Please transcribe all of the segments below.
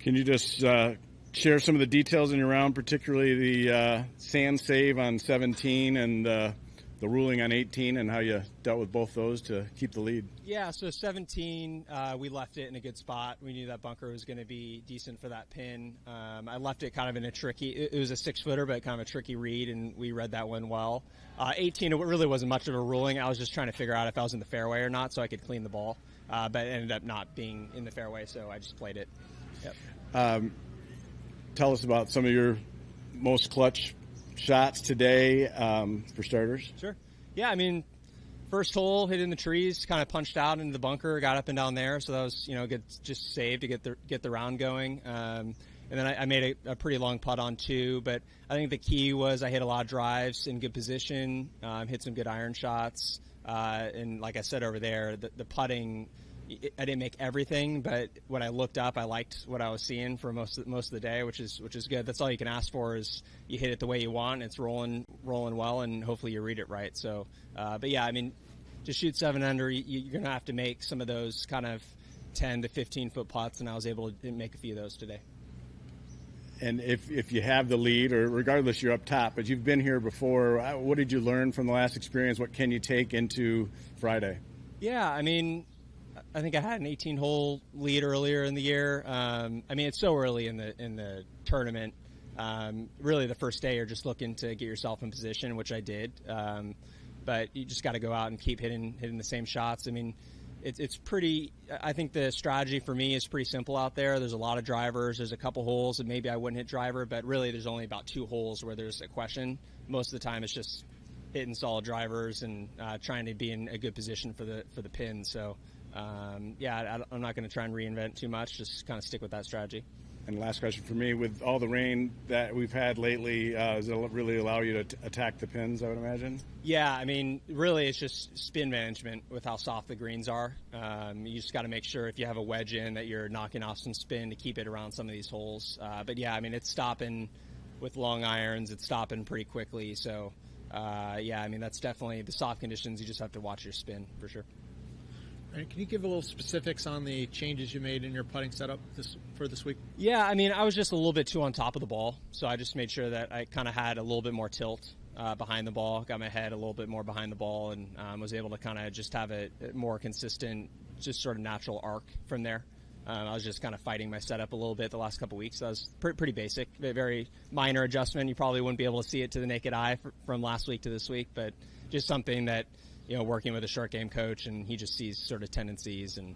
Can you just share some of the details in your round, particularly the sand save on 17 and the ruling on 18, and how you dealt with both those to keep the lead? Yeah, so 17, we left it in a good spot. We knew that bunker was going to be decent for that pin. I left it kind of in a tricky, it was a 6-footer, but kind of a tricky read, and we read that one well. 18, it really wasn't much of a ruling. I was just trying to figure out if I was in the fairway or not so I could clean the ball, but it ended up not being in the fairway, so I just played it. Yep. Tell us about some of your most clutch shots today, for starters. Sure. Yeah, I mean, first hole, hit in the trees, kind of punched out into the bunker, got up and down there, so that was, good, just save to get the round going. And then I made a pretty long putt on 2, but I think the key was I hit a lot of drives in good position, hit some good iron shots, and like I said over there, the putting, I didn't make everything, but when I looked up, I liked what I was seeing for most of the day, which is good. That's all you can ask for, is you hit it the way you want, and it's rolling well, and hopefully you read it right. So, but yeah, I mean, to shoot 7 under, you're going to have to make some of those kind of 10 to 15 foot putts, and I was able to make a few of those today. And if you have the lead, or regardless, you're up top, but you've been here before, what did you learn from the last experience? What can you take into Friday? Yeah, I mean, I think I had an 18-hole lead earlier in the year. I mean, it's so early in the tournament. Really, the first day, you're just looking to get yourself in position, which I did. But you just got to go out and keep hitting the same shots. I mean, it's pretty. I think the strategy for me is pretty simple out there. There's a lot of drivers. There's a couple holes that maybe I wouldn't hit driver, but really, there's only about 2 holes where there's a question. Most of the time, it's just hitting solid drivers and trying to be in a good position for the pin. So. Yeah, I'm not going to try and reinvent too much, just kind of stick with that strategy. And last question for me, with all the rain that we've had lately, does it really allow you to attack the pins, I would imagine? Yeah, I mean, really it's just spin management with how soft the greens are. You just got to make sure if you have a wedge in that you're knocking off some spin to keep it around some of these holes. But yeah, I mean, it's stopping with long irons, it's stopping pretty quickly. So yeah, I mean, that's definitely the soft conditions. You just have to watch your spin for sure. Can you give a little specifics on the changes you made in your putting setup for this week? Yeah, I mean, I was just a little bit too on top of the ball, so I just made sure that I kind of had a little bit more tilt behind the ball, got my head a little bit more behind the ball, and was able to kind of just have a more consistent, just sort of natural arc from there. I was just kind of fighting my setup a little bit the last couple weeks. That was pretty basic, very minor adjustment. You probably wouldn't be able to see it to the naked eye from last week to this week, but just something that, working with a short game coach, and he just sees sort of tendencies, and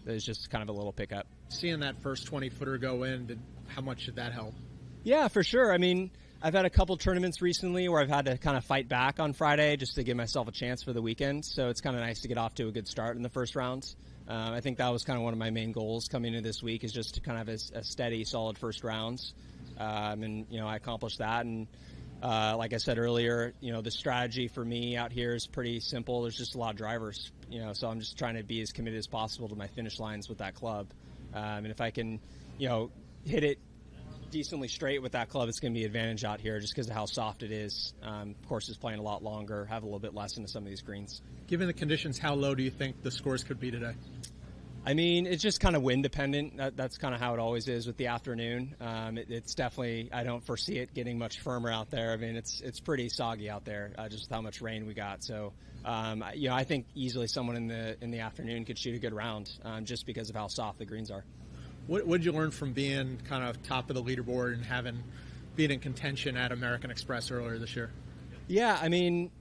there's just kind of a little pickup. Seeing that first 20-footer go in, how much did that help? Yeah, for sure. I mean, I've had a couple tournaments recently where I've had to kind of fight back on Friday just to give myself a chance for the weekend, so it's kind of nice to get off to a good start in the first rounds. I think that was kind of one of my main goals coming into this week, is just to kind of have a steady, solid first rounds. And, I accomplished that, and like I said earlier, the strategy for me out here is pretty simple. There's just a lot of drivers, so I'm just trying to be as committed as possible to my finish lines with that club. And if I can, hit it decently straight with that club, it's going to be an advantage out here just because of how soft it is. Course is playing a lot longer, have a little bit less into some of these greens. Given the conditions, how low do you think the scores could be today? I mean, it's just kind of wind dependent. That's kind of how it always is with the afternoon. It's definitely, I don't foresee it getting much firmer out there. I mean, it's pretty soggy out there, just with how much rain we got. So, I think easily someone in the afternoon could shoot a good round, just because of how soft the greens are. What did you learn from being kind of top of the leaderboard and being in contention at American Express earlier this year? Yeah, I mean,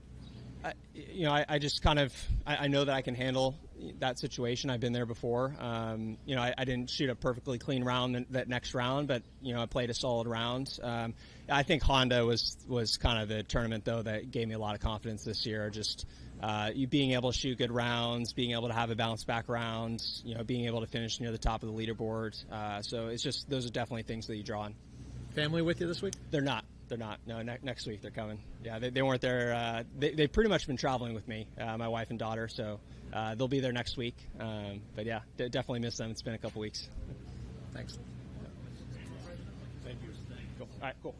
I just kind of, I know that I can handle that situation. I've been there before. I didn't shoot a perfectly clean round that next round, but, I played a solid round. I think Honda was kind of the tournament, though, that gave me a lot of confidence this year. Just you being able to shoot good rounds, being able to have a bounce back round, being able to finish near the top of the leaderboard. So it's just, those are definitely things that you draw on. Family with you this week? They're not. No, next week they're coming. Yeah, they weren't there. They've pretty much been traveling with me, my wife and daughter, so they'll be there next week. But yeah, definitely miss them. It's been a couple weeks. Thanks. Thank you. Cool. All right, cool.